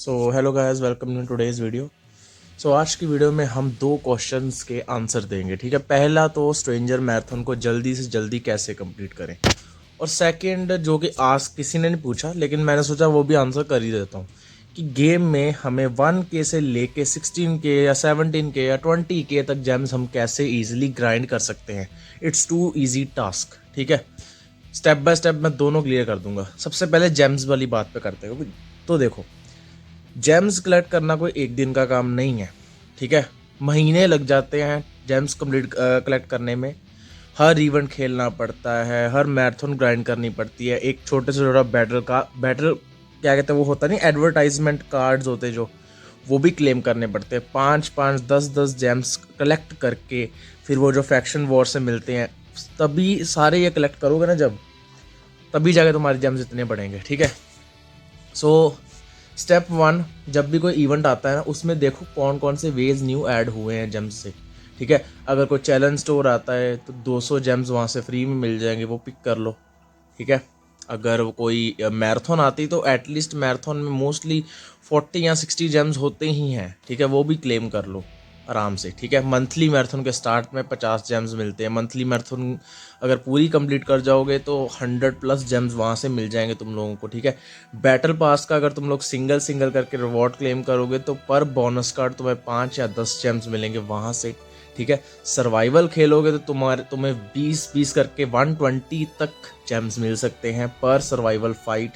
So hello guys, welcome to today's video. आज की video में हम दो क्वेश्चंस के आंसर देंगे। ठीक है, पहला तो स्ट्रेंजर मैराथन को जल्दी से जल्दी कैसे कंप्लीट करें, और सेकंड जो कि आज किसी ने नहीं पूछा लेकिन मैंने सोचा वो भी आंसर कर ही देता हूँ कि गेम में हमें 1K से लेके 16K या 17K या 20K तक जेम्स हम कैसे ईजिली ग्राइंड कर सकते हैं। It's too easy task. ठीक है, स्टेप बाय स्टेप मैं दोनों क्लियर कर दूंगा। सबसे पहले जेम्स वाली बात पे करते हैं। तो देखो, जेम्स कलेक्ट करना कोई एक दिन का काम नहीं है। ठीक है, महीने लग जाते हैं जेम्स कंप्लीट कलेक्ट करने में। हर इवेंट खेलना पड़ता है, हर मैराथन ग्राइंड करनी पड़ती है। एक छोटे से छोटा बैटल क्या कहते हैं वो होता नहीं, एडवर्टाइजमेंट कार्ड्स होते हैं जो, वो भी क्लेम करने पड़ते हैं। 5-5 10-10 जेम्स कलेक्ट करके फिर वो जो फैक्शन वॉर से मिलते हैं, तभी सारे ये कलेक्ट करोगे ना जब, तभी जाके तुम्हारे जेम्स इतने बढ़ेंगे। ठीक है, सो स्टेप 1, जब भी कोई इवेंट आता है ना, उसमें देखो कौन कौन से वेज न्यू ऐड हुए हैं जेम्स से। ठीक है, अगर कोई चैलेंज स्टोर आता है तो 200 जेम्स वहाँ से फ्री में मिल जाएंगे, वो पिक कर लो। ठीक है, अगर कोई मैराथन आती तो एटलीस्ट मैराथन में मोस्टली 40 या 60 जेम्स होते ही हैं। ठीक है, वो भी क्लेम कर लो आराम से। ठीक है, मंथली मैराथन के स्टार्ट में 50 जेम्स मिलते हैं। मंथली मैराथन अगर पूरी कंप्लीट कर जाओगे तो 100+ जेम्स वहाँ से मिल जाएंगे तुम लोगों को। ठीक है, बैटल पास का अगर तुम लोग सिंगल सिंगल करके रिवॉर्ड क्लेम करोगे तो पर बोनस कार्ड तुम्हें 5 या 10 जेम्स मिलेंगे वहाँ से। ठीक है, सर्वाइवल खेलोगे तो तुम्हें 20-20 करके 120 तक जेम्स मिल सकते हैं पर सर्वाइवल फाइट।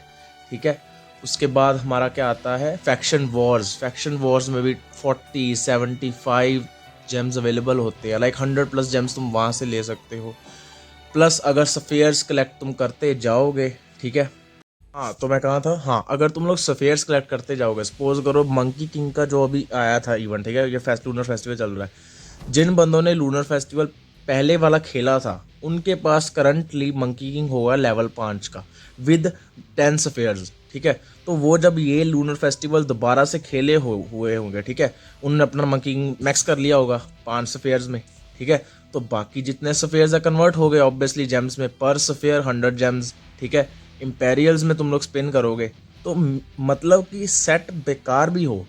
ठीक है, उसके बाद हमारा क्या आता है, फैक्शन वॉर्स में भी 40-75 जेम्स अवेलेबल होते हैं। लाइक 100+ जेम्स तुम वहाँ से ले सकते हो। प्लस अगर सफेयर्स कलेक्ट तुम करते जाओगे, ठीक है, हाँ तो मैं कहा था, हाँ अगर तुम लोग सफेयर्स कलेक्ट करते जाओगे, सपोज करो मंकी किंग का जो अभी आया था इवेंट, ठीक है, ये लूनर फेस्टिवल चल रहा है। जिन बंदों ने लूनर फेस्टिवल पहले वाला खेला था उनके पास करंटली मंकी किंग होगा लेवल 5 का विद 10 सफेयर्स। ठीक है, तो वो जब ये लूनर फेस्टिवल दोबारा से खेले हुए होंगे, ठीक है, उन्होंने अपना मंकी किंग मैक्स कर लिया होगा 5 सफेयर्स में। ठीक है, तो बाकी जितने सफेयर्स है कन्वर्ट हो गए ऑब्वियसली जेम्स में, पर सफेयर 100 जेम्स। ठीक है, इंपेरियल्स में तुम लोग स्पिन करोगे तो मतलब कि सेट बेकार भी हो,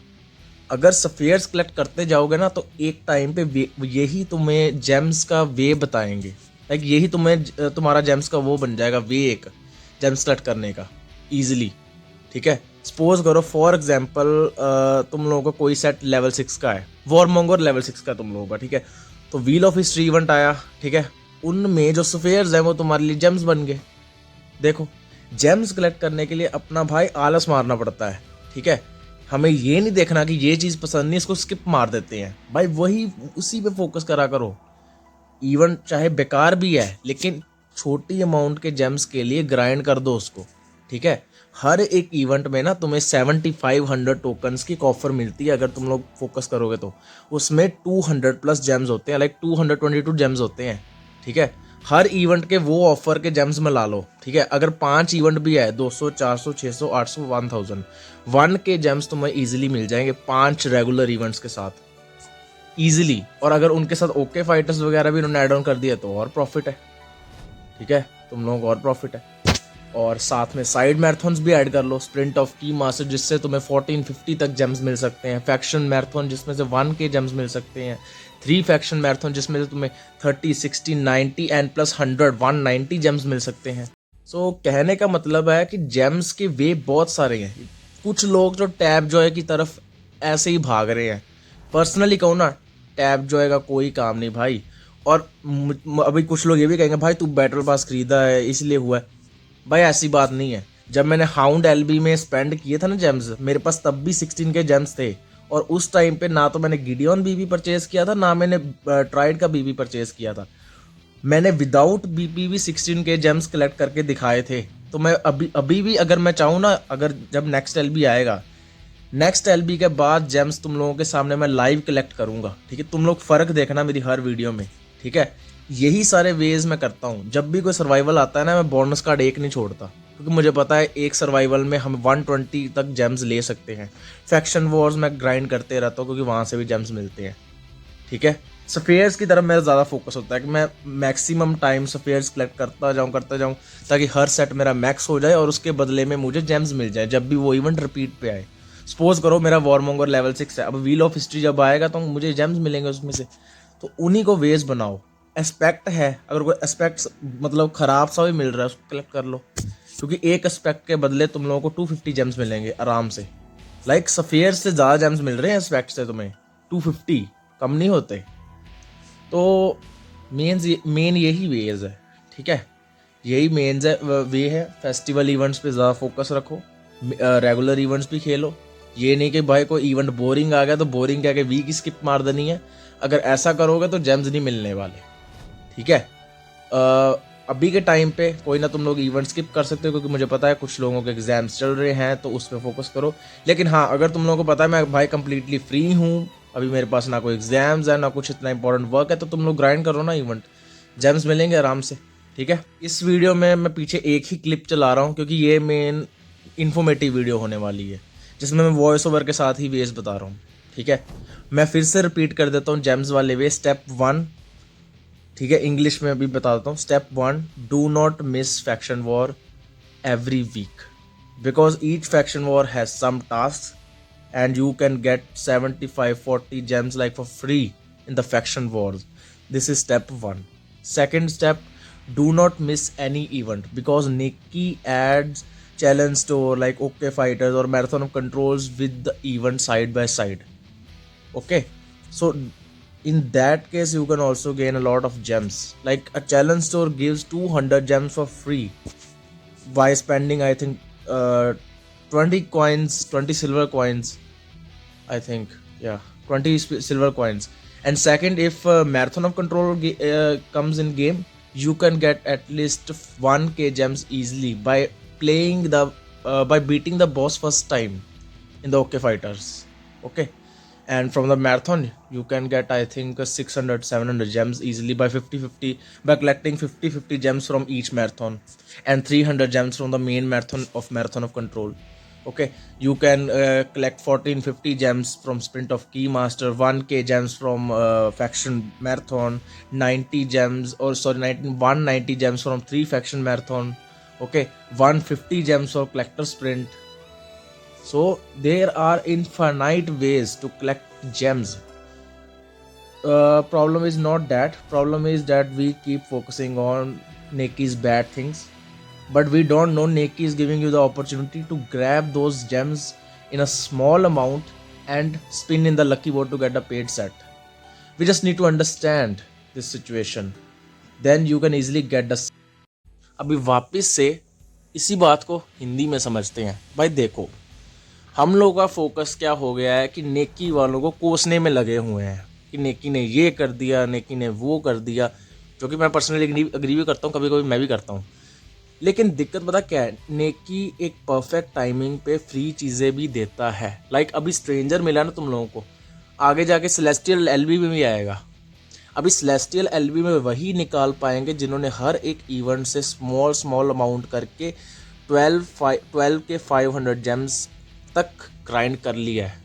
अगर सफेयर्स कलेक्ट करते जाओगे ना तो एक टाइम पे यही तुम्हें जेम्स का वे बताएंगे। लाइक यही तुम्हें तुम्हारा जेम्स का वो बन जाएगा वे, एक जेम्स कलेक्ट करने का इजीली। ठीक है, सपोज करो फॉर एग्जांपल तुम लोगों का कोई सेट लेवल 6 का है, वॉरमोंगर लेवल 6 का तुम लोगों का। ठीक है, तो व्हील ऑफ हिस्ट्री इवेंट आया। ठीक है, उनमें जो सफेयर्स हैं वो तुम्हारे लिए जेम्स बन गए। देखो, जेम्स कलेक्ट करने के लिए अपना भाई आलस मारना पड़ता है। ठीक है, हमें ये नहीं देखना कि ये चीज़ पसंद नहीं, इसको स्किप मार देते हैं भाई, वही उसी पे फोकस करा करो। इवेंट चाहे बेकार भी है लेकिन छोटी अमाउंट के जेम्स के लिए ग्राइंड कर दो उसको। ठीक है, हर एक इवेंट में ना तुम्हें 7500 टोकन्स की ऑफर मिलती है अगर तुम लोग फोकस करोगे तो। उसमें 200+ जेम्स होते हैं, लाइक 222 जेम्स होते हैं। ठीक है, हर इवेंट के वो ऑफर के जेम्स में ला लो। ठीक है, अगर 5 इवेंट भी है, 200 400 600 800 1000 1K जेम्स तुम्हें इजीली मिल जाएंगे 5 रेगुलर इवेंट्स के साथ इजीली। और अगर उनके साथ ओके फाइटर्स वगैरह भी उन्होंने ऐड ऑन कर दिया तो और प्रॉफिट है। ठीक है, तुम लोगों को और प्रॉफिट है। और साथ में साइड मैराथन्स भी ऐड कर लो, स्प्रिंट ऑफ की मास्टर जिससे तुम्हें 1450 तक जेम्स मिल सकते हैं, फैक्शन मैराथन जिसमें से 1K जेम्स मिल सकते हैं, 3 फैक्शन मैराथन जिसमें से तुम्हें 30 60 90 एंड प्लस 100 190 जेम्स मिल सकते हैं। सो कहने का मतलब है कि जेम्स के वे बहुत सारे हैं। कुछ लोग जो टैब जॉय की तरफ ऐसे ही भाग रहे हैं, पर्सनली कहूँ ना, टैब जॉय का कोई काम नहीं भाई। और अभी कुछ लोग ये भी कहेंगे भाई तू बैटल पास खरीदा है इसलिए हुआ है। भाई ऐसी बात नहीं है। जब मैंने हाउंड एलबी में स्पेंड किए थे ना जेम्स, मेरे पास तब भी 16 के जेम्स थे। और उस टाइम पे ना तो मैंने गिडियन बीबी परचेज किया था, ना मैंने ट्राइड का बीबी परचेज किया था। मैंने विदाउट बीपी भी 16 के जेम्स कलेक्ट करके दिखाए थे। तो मैं अभी अभी भी अगर मैं चाहूँ ना, अगर जब नेक्स्ट एलबी आएगा, नेक्स्ट एलबी के बाद जेम्स तुम लोगों के सामने मैं लाइव कलेक्ट करूंगा। ठीक है, तुम लोग फर्क देखना मेरी हर वीडियो में। ठीक है, यही सारे वेज मैं करता हूँ। जब भी कोई सर्वाइवल आता है ना, मैं बोनस कार्ड एक नहीं छोड़ता, क्योंकि मुझे पता है एक सर्वाइवल में हम 120 तक जेम्स ले सकते हैं। फैक्शन वॉर्स में ग्राइंड करते रहता हूँ क्योंकि वहाँ से भी जेम्स मिलते हैं। ठीक है, सफेयर्स की तरफ मेरा ज़्यादा फोकस होता है कि मैं मैक्सिमम टाइम सफेयर्स कलेक्ट करता जाऊँ ताकि हर सेट मेरा मैक्स हो जाए और उसके बदले में मुझे जेम्स मिल जाए जब भी वो इवेंट रिपीट पे आए। सपोज करो मेरा वॉरमोंगर लेवल 6 है, अब व्हील ऑफ हिस्ट्री जब आएगा तो मुझे जेम्स मिलेंगे उसमें से, तो उन्हीं को वेज बनाओ। एस्पेक्ट है, अगर कोई एस्पेक्ट मतलब खराब सा भी मिल रहा है उसको कलेक्ट कर लो, क्योंकि एक एस्पेक्ट के बदले तुम लोगों को 250 जेम्स मिलेंगे आराम से। लाइक सफेयर से ज़्यादा जेम्स मिल रहे हैं एस्पेक्ट से तुम्हें, 250 कम नहीं होते। तो मेन यही वेज है, ठीक है, यही मेन वे है। फेस्टिवल इवेंट्स पे ज़्यादा फोकस रखो, रेगुलर इवेंट्स भी खेलो। ये नहीं कि भाई कोई इवेंट बोरिंग आ गया तो बोरिंग क्या, वीक स्किप मार देनी है। अगर ऐसा करोगे तो जेम्स नहीं मिलने वाले, ठीक है। अभी के टाइम पे कोई ना तुम लोग इवेंट स्किप कर सकते हो, क्योंकि मुझे पता है कुछ लोगों के एग्जाम्स चल रहे हैं तो उस पर फोकस करो। लेकिन हाँ, अगर तुम लोगों को पता है मैं भाई कंप्लीटली फ्री हूँ, अभी मेरे पास ना कोई एग्जाम्स है ना कुछ इतना इंपॉर्टेंट वर्क है, तो तुम लोग ग्राइंड करो ना इवेंट, जेम्स मिलेंगे आराम से, ठीक है। इस वीडियो में मैं पीछे एक ही क्लिप चला रहा हूँ क्योंकि ये मेन इन्फॉर्मेटिव वीडियो होने वाली है, जिसमें मैं वॉइस ओवर के साथ ही वेज बता रहा हूँ, ठीक है। मैं फिर से रिपीट कर देता हूँ जेम्स वाले वे। स्टेप 1, ठीक है, इंग्लिश में अभी बता देता हूँ। Step 1, do not miss faction war every week, because each faction war has some task and you can get 75-40 gems like for free in the faction wars. This is step 1. Second step, do not miss any event, because Nikki adds challenge store like OK Fighters or Marathon of Controls with the event side by side. Okay, so in that case you can also gain a lot of gems. Like a challenge store gives 200 gems for free by spending I think 20 coins, 20 silver coins, I think, yeah, 20 silver coins. And second, if Marathon of Control comes in game, you can get at least 1k gems easily by playing by beating the boss first time in the OK Fighters. Okay, and from the marathon you can get I think 600-700 gems easily by 50-50, by collecting 50-50 gems from each marathon and 300 gems from the main marathon of Control. Okay, you can collect 1450 gems from Sprint of Keymaster, 1k gems from faction marathon, 90 gems, or sorry, 190 gems from 3 faction marathon. Okay, 150 gems for collector sprint. So there are infinite ways to collect gems. Problem is not that. Problem is that we keep focusing on Neki's bad things, but we don't know Neki is giving you the opportunity to grab those gems in a small amount and spin in the lucky board to get a paid set. We just need to understand this situation. Then you can easily get the. अभी वापस से इसी बात को हिंदी में समझते हैं। भाई देखो, हम लोगों का फोकस क्या हो गया है कि नेकी वालों को कोसने में लगे हुए हैं कि नेकी ने ये कर दिया, नेकी ने वो कर दिया, जो कि मैं पर्सनली अग्री भी करता हूँ, कभी कभी मैं भी करता हूँ। लेकिन दिक्कत पता क्या है, नेकी एक परफेक्ट टाइमिंग पे फ्री चीज़ें भी देता है। लाइक अभी स्ट्रेंजर मिला ना तुम लोगों को, आगे जाके सेलेस्टियल एलबी में भी आएगा। अभी सेलेस्टियल एलबी में वही निकाल पाएंगे जिन्होंने हर एक इवेंट से स्मॉल अमाउंट करके 12 के 500 जेम्स तक ग्राइंड कर लिया है,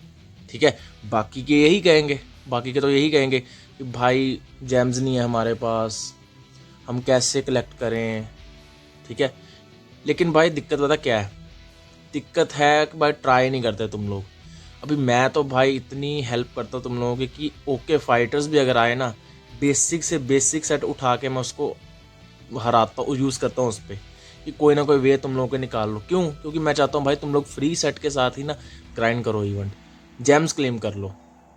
ठीक है। बाकी के यही कहेंगे, बाकी के तो यही कहेंगे कि भाई जेम्स नहीं है हमारे पास, हम कैसे कलेक्ट करें, ठीक है। लेकिन भाई दिक्कत पता क्या है, दिक्कत है कि भाई ट्राई नहीं करते तुम लोग। अभी मैं तो भाई इतनी हेल्प करता हूँ तुम लोगों की कि ओके फाइटर्स भी अगर आए ना, बेसिक से बेसिक सेट उठा के मैं उसको हराता हूँ, यूज़ करता हूँ उस पर कि कोई ना कोई वे तुम लोगों के निकाल लो। क्यों? क्योंकि मैं चाहता हूँ भाई तुम लोग फ्री सेट के साथ ही ना ग्राइंड करो, इवेंट जेम्स क्लेम कर लो,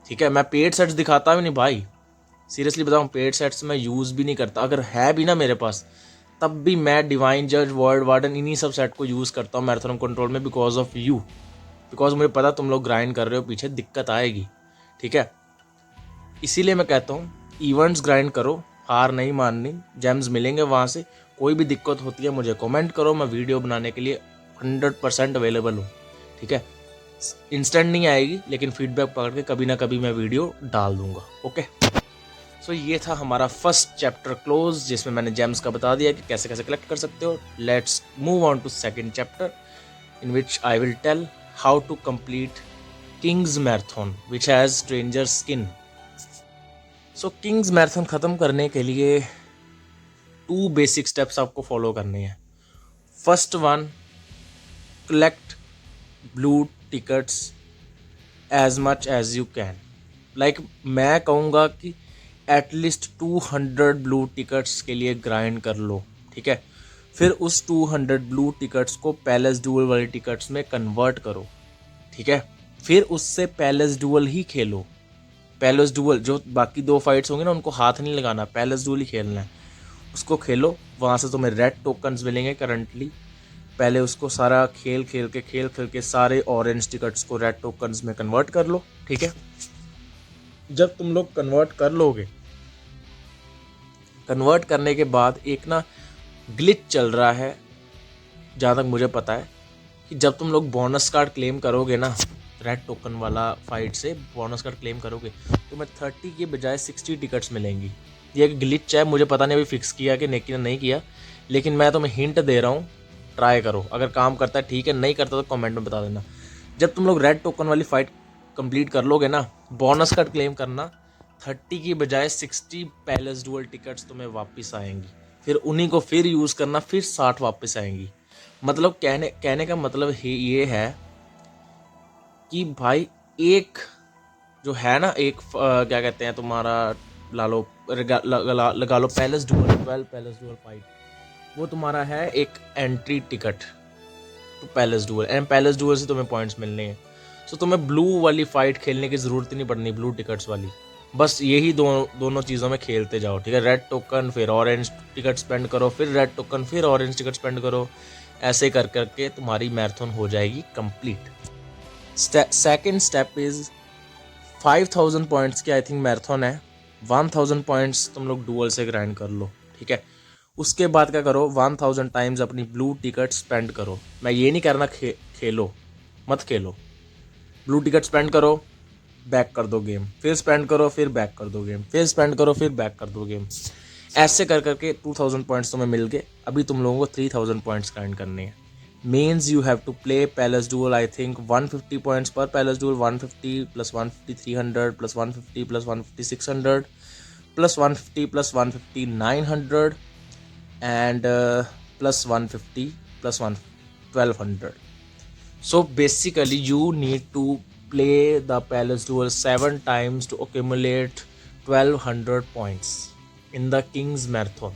ठीक है। मैं पेड सेट्स दिखाता भी नहीं भाई, सीरियसली बताऊँ, पेड सेट्स मैं यूज़ भी नहीं करता। अगर है भी ना मेरे पास तब भी मैं डिवाइन जज, वर्ल्ड वार्डन, इन्हीं सब सेट को यूज़ करता हूँ मैराथन कंट्रोल में, बिकॉज ऑफ यू, बिकॉज मुझे पता तुम लोग ग्राइंड कर रहे हो, पीछे दिक्कत आएगी, ठीक है। इसीलिए मैं कहता हूँ इवेंट्स ग्राइंड करो, हार नहीं माननी, जेम्स मिलेंगे वहाँ से। कोई भी दिक्कत होती है मुझे कमेंट करो, मैं वीडियो बनाने के लिए 100% अवेलेबल हूँ, ठीक है। इंस्टेंट नहीं आएगी लेकिन फीडबैक पकड़ के कभी ना कभी मैं वीडियो डाल दूंगा, ओके। सो ये था हमारा फर्स्ट चैप्टर क्लोज, जिसमें मैंने जेम्स का बता दिया कि कैसे कैसे कलेक्ट कर सकते हो। Let's move on to second chapter in which I will tell how to complete kings marathon which has stranger skin. So kings marathon ख़त्म करने के लिए 2 बेसिक स्टेप्स आपको फॉलो करने हैं। First one, collect blue tickets as much as you can. Like मैं कहूँगा कि एटलीस्ट 200 ब्लू टिकट्स के लिए ग्राइंड कर लो, ठीक है। फिर उस 200 ब्लू टिकट्स को पैलेस डुअल वाली टिकट्स में कन्वर्ट करो, ठीक है। फिर उससे पैलेस डुअल ही खेलो। पैलेस डुअल जो बाकी 2 फाइट्स होंगे ना उनको हाथ नहीं लगाना, पैलेस डुअल ही खेलना है। उसको खेलो, वहाँ से तुम्हें रेड टोकन्स मिलेंगे करंटली। पहले उसको सारा खेल खेल के सारे ऑरेंज टिकट्स को रेड टोकन्स में कन्वर्ट कर लो, ठीक है। जब तुम लोग कन्वर्ट कर लोगे, कन्वर्ट करने के बाद एक ना ग्लिच चल रहा है जहाँ तक मुझे पता है, कि जब तुम लोग बोनस कार्ड क्लेम करोगे ना रेड टोकन वाला फाइट से बोनस कार्ड क्लेम करोगे, तो मैं 30 के बजाय 60 टिकट्स मिलेंगी। ये एक ग्लिच है, मुझे पता नहीं अभी फिक्स किया कि नहीं किया, लेकिन मैं तुम्हें हिंट दे रहा हूँ, ट्राई करो। अगर काम करता है ठीक है, नहीं करता तो कमेंट में बता देना। जब तुम लोग रेड टोकन वाली फाइट कंप्लीट कर लोगे ना, बोनस कार्ड क्लेम करना, 30 की बजाय 60 पैलेस डुअल टिकट्स तुम्हें वापस आएंगी। फिर उन्हीं को फिर यूज़ करना, फिर 60 वापस आएंगी। मतलब कहने का मतलब ये है कि भाई एक जो है ना, एक क्या कहते हैं तुम्हारा, लगा लो palace duel, 12 palace duel fight, वो तुम्हारा है एक entry ticket to palace duel, and palace duel से तुम्हें पॉइंट्स मिलने हैं। सो तुम्हें ब्लू वाली फाइट खेलने की ज़रूरत ही नहीं पड़नी, ब्लू टिकट्स वाली। बस यही दोनों चीज़ों में खेलते जाओ, ठीक है। रेड टोकन फिर ऑरेंज टिकट स्पेंड करो, फिर रेड टोकन फिर ऑरेंज टिकट स्पेंड करो। ऐसे कर करके तुम्हारी मैराथन हो जाएगी complete. Second step is 5000 points की आई थिंक मैराथन है। 1000 पॉइंट्स तुम लोग डुअल से ग्राइंड कर लो, ठीक है। उसके बाद क्या करो, 1000 टाइम्स अपनी ब्लू टिकट स्पेंड करो। मैं ये नहीं करना खेलो, मत खेलो। ब्लू टिकट स्पेंड करो, बैक कर दो गेम, फिर स्पेंड करो, फिर बैक कर दो गेम, फिर स्पेंड करो, फिर बैक कर दो गेम। ऐसे कर करके 2000 पॉइंट्स तुम्हें मिल गए। अभी तुम लोगों को 3000 पॉइंट्स ग्राइंड करने हैं। Means you have to play palace duel, I think 150 points पर palace duel, 150 plus 150 300 plus 150 plus 150 600 plus 150 plus 150 900 and plus 150 plus 1200. So basically you need to play the Palace Duel 7 times to accumulate 1200 points in the King's Marathon.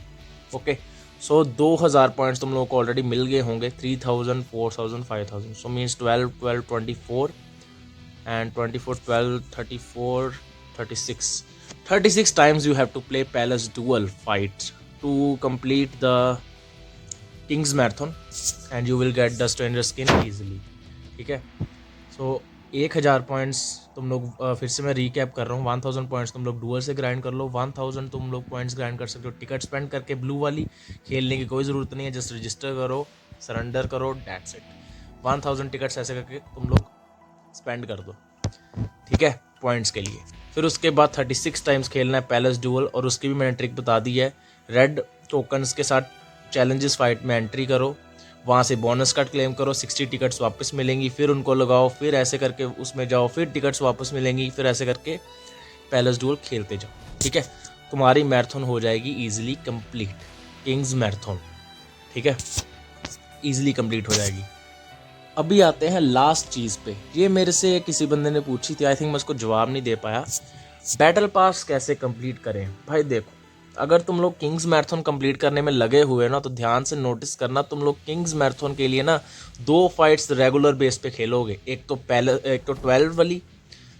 Okay, so 2000 points तुम लोगों को already मिल गए होंगे, 3000 4000 5000, so means 12 12 24 and 24 12 34 36 times you have to play Palace Duel fight to complete the King's Marathon and you will get the Stranger Skin easily, ठीक है। सो 1000 points तुम लोग, फिर से मैं रीकैप कर रहा हूँ, 1000 पॉइंट्स तुम लोग डुअल से ग्राइंड कर लो, 1000 तुम लोग पॉइंट्स ग्राइंड कर सकते हो टिकट स्पेंड करके। ब्लू वाली खेलने की कोई ज़रूरत नहीं है, जस्ट रजिस्टर करो, सरेंडर करो, दैट्स इट। 1000 टिकट्स ऐसे करके तुम लोग स्पेंड कर दो, ठीक है, पॉइंट्स के लिए। फिर उसके बाद 36 टाइम्स खेलना है पैलेस डुअल, और उसकी भी मैंने ट्रिक बता दी है। रेड टोकन्स के साथ चैलेंजेस फाइट में एंट्री करो, वहाँ से बोनस कार्ड क्लेम करो, 60 टिकट्स वापस मिलेंगी, फिर उनको लगाओ, फिर ऐसे करके उसमें जाओ, फिर टिकट्स वापस मिलेंगी, फिर ऐसे करके पैलेस डुअल खेलते जाओ, ठीक है। तुम्हारी मैराथन हो जाएगी ईजिली कंप्लीट, किंग्स मैराथन, ठीक है, ईजिली कंप्लीट हो जाएगी। अभी आते हैं लास्ट चीज़ पे। ये मेरे से किसी बंदे ने पूछी थी, आई थिंक मैं उसको जवाब नहीं दे पाया। बैटल पास कैसे कंप्लीट करें? भाई देखो, अगर तुम लोग किंग्स मैराथन कंप्लीट करने में लगे हुए ना, तो ध्यान से नोटिस करना, तुम लोग किंग्स मैराथन के लिए ना 2 फाइट्स रेगुलर बेस पे खेलोगे। एक तो 12 वाली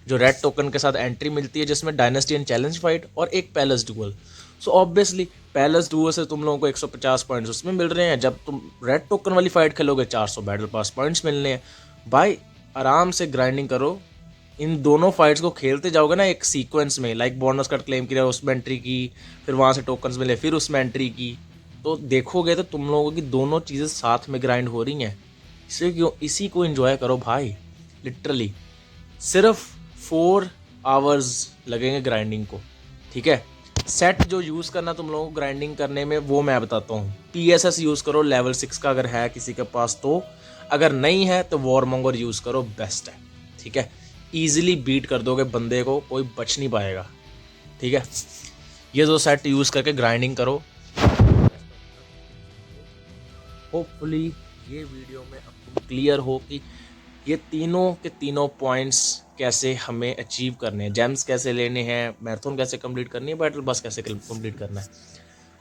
जो रेड टोकन के साथ एंट्री मिलती है, जिसमें डायनेस्टी एंड चैलेंज फाइट, और एक palace dual. So obviously palace duel से तुम लोगों को 150 पॉइंट्स उसमें मिल रहे हैं। जब तुम रेड टोकन वाली फाइट खेलोगे 400 बैटल पास पॉइंट्स मिलने हैं। भाई आराम से ग्राइंडिंग करो, इन दोनों फाइट्स को खेलते जाओगे ना एक सीक्वेंस में, लाइक बोनस कार्ड क्लेम किया, उसमें एंट्री की, फिर वहाँ से टोकन्स मिले, फिर उसमें एंट्री की, तो देखोगे तो तुम लोगों की दोनों चीज़ें साथ में ग्राइंड हो रही हैं। इसी को एंजॉय करो भाई। लिटरली सिर्फ 4 आवर्स लगेंगे ग्राइंडिंग को, ठीक है। सेट जो यूज़ करना तुम लोगों को ग्राइंडिंग करने में, वो मैं बताता हूँ। PSS यूज़ करो लेवल 6 का, अगर है किसी के पास तो। अगर नहीं है तो वॉरमोंगर यूज़ करो, बेस्ट है, ठीक है। ईजिली बीट कर दोगे बंदे को, कोई बच नहीं पाएगा, ठीक है। ये 2 सेट यूज़ करके ग्राइंडिंग करो। होपफुली ये वीडियो में आपको क्लियर हो कि ये तीनों के तीनों पॉइंट्स कैसे हमें अचीव करने हैं, जेम्स कैसे लेने हैं, मैराथन कैसे कंप्लीट करनी है, बैटल बस कैसे कंप्लीट करना है।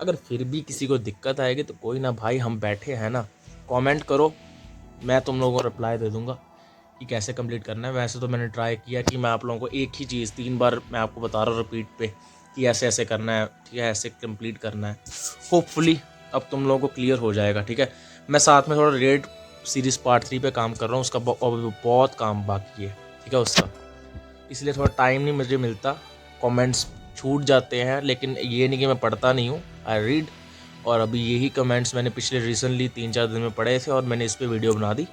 अगर फिर भी किसी को दिक्कत आएगी तो कोई ना भाई, हम बैठे हैं ना, कमेंट करो, मैं तुम लोगों को रिप्लाई दे दूंगा कि कैसे कंप्लीट करना है। वैसे तो मैंने ट्राई किया कि मैं आप लोगों को एक ही चीज़ 3 बार मैं आपको बता रहा हूँ रिपीट पे कि ऐसे ऐसे करना है, ठीक है, ऐसे कंप्लीट करना है। होपफुली अब तुम लोगों को क्लियर हो जाएगा, ठीक है। मैं साथ में थोड़ा रेड सीरीज़ पार्ट 3 पे काम कर रहा हूँ, उसका बहुत काम बाकी है, ठीक है, उसका, इसलिए थोड़ा टाइम नहीं मुझे मिलता, कमेंट्स छूट जाते हैं, लेकिन ये नहीं कि मैं पढ़ता नहीं हूँ, आई रीड। और अभी यही कमेंट्स मैंने पिछले रिसेंटली 3-4 दिन में पढ़े थे और मैंने इस पर वीडियो बना दी।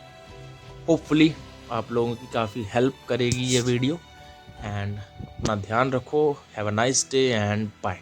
होपफुली आप लोगों की काफ़ी हेल्प करेगी ये वीडियो। एंड अपना ध्यान रखो, have a nice day and bye.